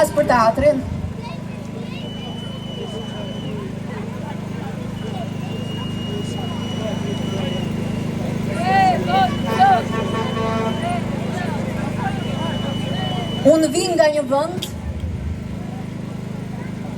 flas për teatrin. Unë vi nga një vend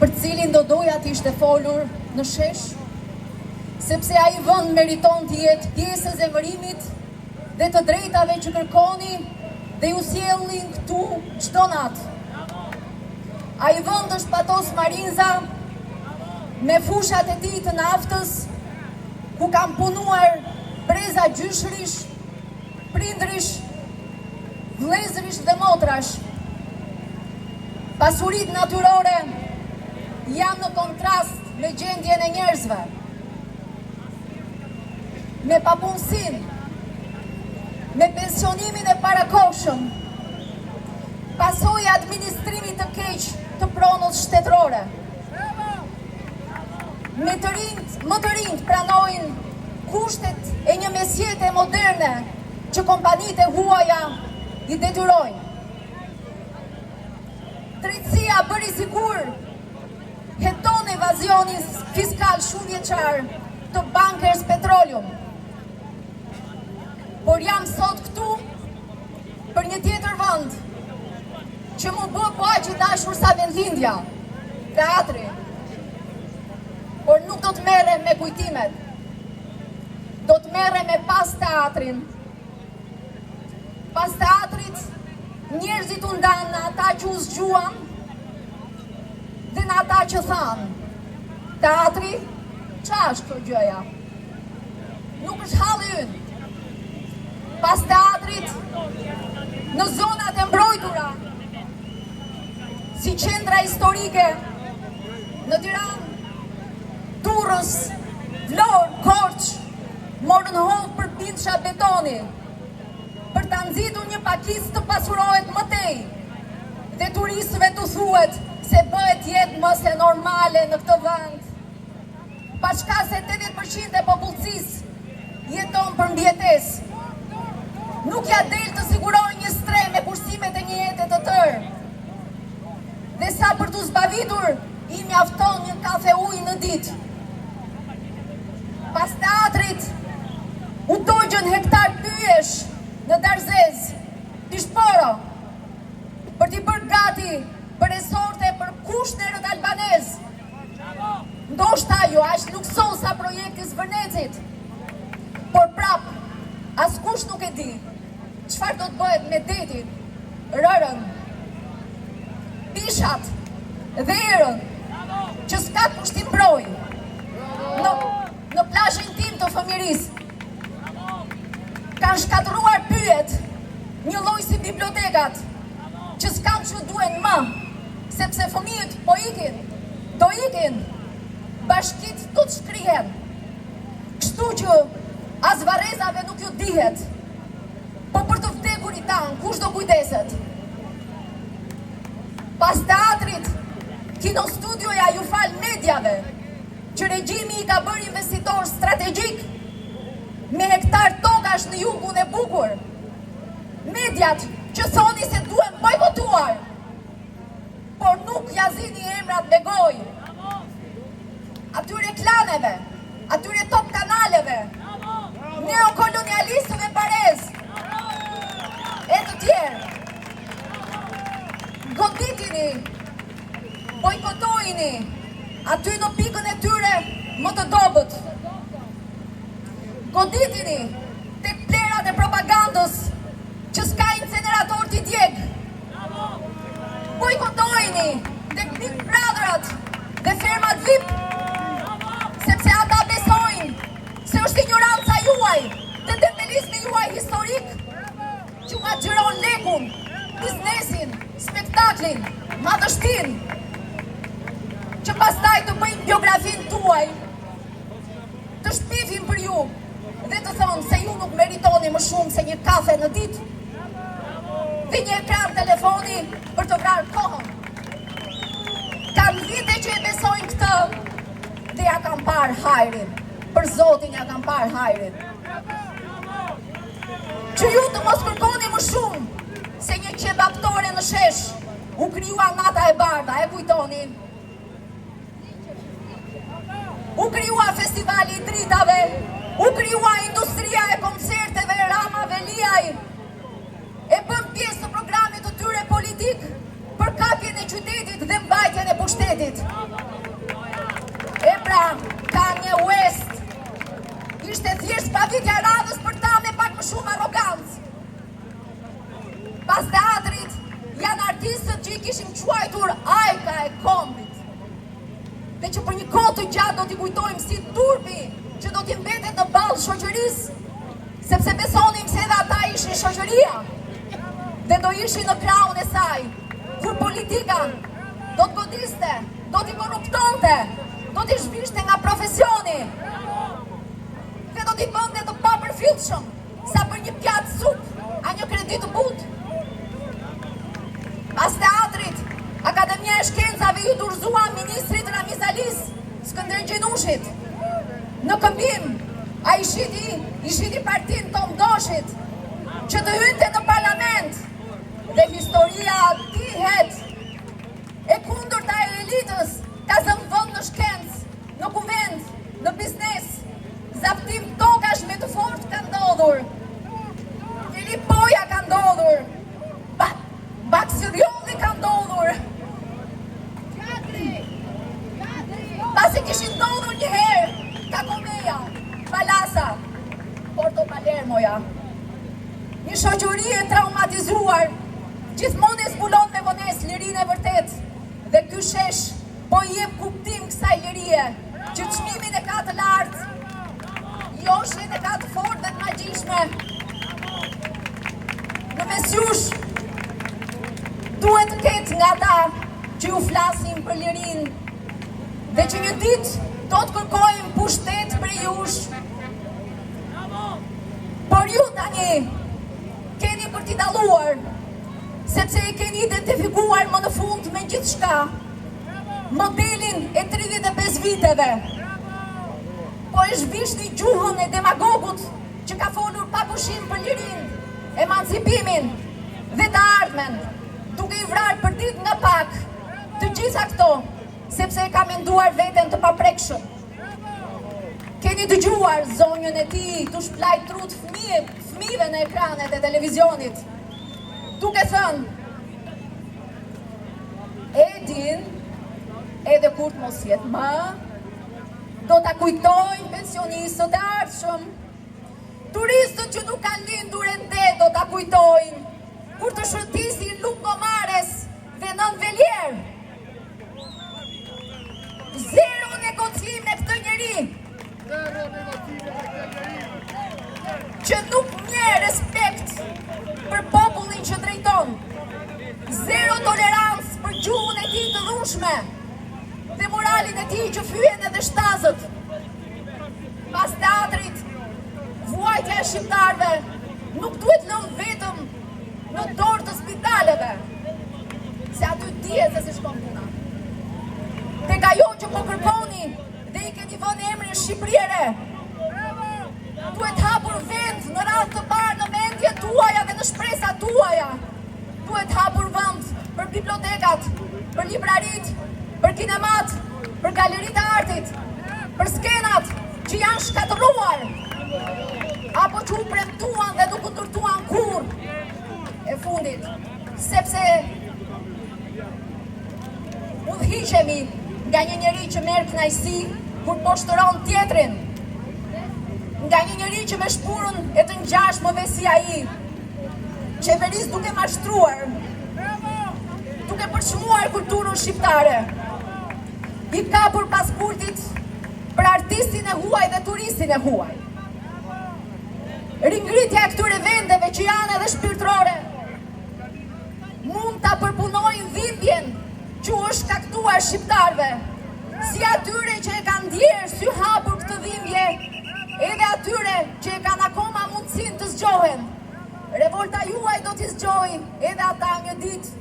për cilin do doja të ishte folur në shesh, sepse ai vend meriton të jetë pjesë e zemërimit dhe të drejtave që kërkoni dhe ju sjellin këtu çdo natë. Ai vend është Patos Marinza, me fushat e tij të naftës, ku kam punuar breza gjyshrish, prindrish, vëllezërish dhe motrash. Pasuritë natyrore janë në kontrast me gjendjen e njerëzve, me papunësinë, me pensionimin e parakohshëm, pasojë administrimit të keq të pronës shtetërore. Më të rinjt pranojnë kushtet e një mesjete moderne që kompanitë e huaja i detyrojnë. Drejtësia bëri sigur heton evazionin fiskal shumëvjeçar të Bankers Petroleum. Por jam sot këtu për një tjetër vend që më bë aq i dashur sa vendlindja, teatri. Por nuk do të merrem me kujtimet. Do të merrem me pas teatrin. Pas teatrit, njerëzit u ndanë në ata që u zgjuan dhe në ata që thanë. Teatri, qa është kjo gjëja? Nuk është halli ynë. Pas teatrit, në zonat e mbrojtura, si qendra historike, në Tiranë, Durrës, Vlorë, Korçë, morën hold për bindsha betoni, për të nxitur një pakicë të pasurohet më tej, dhe turistëve të thuhet se bëhet jetë mos e normale në këtë vend. Pashka se 80% e popullsisë jeton për mbjetesë. Nuk ja del të sigurojë një streh me kushtimet e një jete të tërë. Dhe sa për të zbavitur, i mjafton një kafe ujë në ditë. Pas teatrit, u dogjën hektar pyesh në Darzez, Pishporo, për t'i bërë gati për resorte për kushnerët albanez. Ndoshta jo aq luksos sa projekti Zvërnecit, por prap, askush nuk e di çfarë do të bëhet me detin, rërën, pishat dhe erën, që s'ka kush t'i mbrojë. Në plazhin tim të fëmijërisë kanë shkatëruar pyet një lloj si bibliotekat, që s'kan që duen më, sepse fëmijët po ikin, do ikin, bashkit do të shkrihen. Kështu që as varrezave nuk ju dihet, po për të vdekurit tanë, kush do kujdeset? Pas teatrit, Kino Studioja ju fal mediave, që regjimi i ka bërë investitor strategjik me hektar tokash në jugun e bukur. Mediat që thoni se duhen bojkotuar, por nuk jazini emrat me gojë. Atyre klaneve, atyre top kanaleve, neokolonialistëve barez, e të tjerë. Goditini, bojkotojini, aty në pikën e tyre më të dobët. Goditini tek plerat e propagandës që s'ka incenerator t'i djeg. Bojkotojini tek Big Brotherat dhe fermat VIP, sepse ata besojnë se është ignoranca juaj dhe dembelizmi juaj historik që nga xhiron lekun, biznesin, spektaklin, madhështin, që pastaj të bëjnë biografin tuaj, të shpifin për ju dhe të thonë se ju nuk meritoni më shumë se një kafe në ditë dhe një ekran telefoni për të vrarë kohën. Kam vite që e besojnë këtë dhe ja kam parë hajrin. Për Zotin ja kam parë hajrin. Që ju të mos kërkoni më shumë se një qebaptore në shesh u kryua nata e bardha, e kujtoni? U kryua festivali i dritave, u kryua industria e koncerteve Rama Veliaj, e bëm pjesë të programit të tyre politik për kapjen e qytetit dhe mbajtjen e pushtetit. E pra, Kanye West ishte thjesht pavitja radhës për ta me pak më shumë arrogancë. Pas teatrit, janë artistët që i kishim quajtur ajka e kombit. Dhe që për një kohë të gjatë do t'i kujtojmë si turpi që do t'i mbetet në ballë shoqërisë, sepse besonim se edhe ata ishin shoqëria dhe do ishin në krahun e saj, kur politika do të godiste, do t'i korruptonte, do t'i zhvishte nga profesioni dhe do t'i bënte të papërfyllshëm sa për një pjatë supë a një kredi të butë. Pas teatrit, Akademia e Shkencave ju dorëzua ministrit Ramiz Alis, Skënder Gjenushit. Në këmbim, a i shiti partin Tom Doshit, që të hynte në parlament, dhe historia dihet e kundërta e elitës ka zënë vend në shkencë, në kuvent, në biznes, zaptim tokash me të fortë ka ndodhur, Filip Poja ka ndodhur, Baksiriolli ka ndodhur, pasi kishin ndodhur një herë, Kakomeja, Palasa, Porto Palermoja. Një shoqëri e traumatizuar, gjithmonë e zbulon me vonesë lirinë e vërtet, dhe ky shesh po i jep kuptim kësaj lirie, që çmimin e ka të lartë, joshin e ka të fortë dhe të magjishme. Në mesjush, duhet të ketë nga ata që ju flasin për lirinë, dhe që një ditë do të kërkojmë pushtet për jush. Por ju tani keni për t'i dalluar, sepse e keni identifikuar më në fund me gjithçka modelin e 35 viteve. Po e zhvishni gjuhën e demagogut që ka folur pa pushim për lirinë, emancipimin dhe të ardhmen, duke i vrarë për ditë nga pak të gjitha këto, sepse e ka menduar veten të paprekshëm. Keni dëgjuar zonjën e tij të shplaj trut fëmijëve në ekranet e televizionit, duke thënë, e din, edhe kur të mos jetë më, do t'a kujtojnë pensionistët e ardhshëm, turistët që nuk kanë lindur ende do t'a kujtojnë, kur të shëtisin Lungomares dhe Nën Velier. Zero negocim me këtë njeri, që nuk nje respekt për popullin që drejton, zero tolerancë për gjuhën e tij të dhunshme dhe moralin e tij që fyen edhe shtazët. Pas teatrit, vuajtja e shqiptarëve nuk duhet lënë vetëm në dorë të spitaleve, se aty dihet se si shkon puna. Tek ajo që po kërkoni dhe i keni vënë emrin Shqipëri e Re, duhet hapur vend në radhë të parë në mendjet tuaja dhe në shpresat tuaja. Duhet hapur vend për bibliotekat, për librarit, për kinemat, për galeritë e artit, për skenat që janë shkatëruar, apo që u premtuan dhe nuk u ndërtuan kur e fundit, sepse udhëhiqemi nga një njeri që merr kënaqësi kur po shtron tjetrin, nga një njeri që me shpurën e të ngjashmëve si ai, qeveris duke mashtruar, duke përshmuar kulturën shqiptare, i kapur pas kultit për artistin e huaj dhe turistin e huaj. Ringritja e këtyre vendeve që janë edhe shpirtërore mund ta përpunojnë dhimbjen që është shkaktuar shqiptarve, si atyre që e kanë ndjerë sy hapur këtë dhimbje, edhe atyre që e kanë akoma mundësin të zgjohen. Revolta juaj do t'i zgjojë edhe ata një ditë.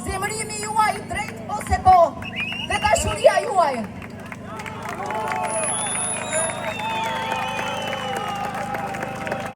Zemërimi juaj drejt ose po, dhe dashuria juaj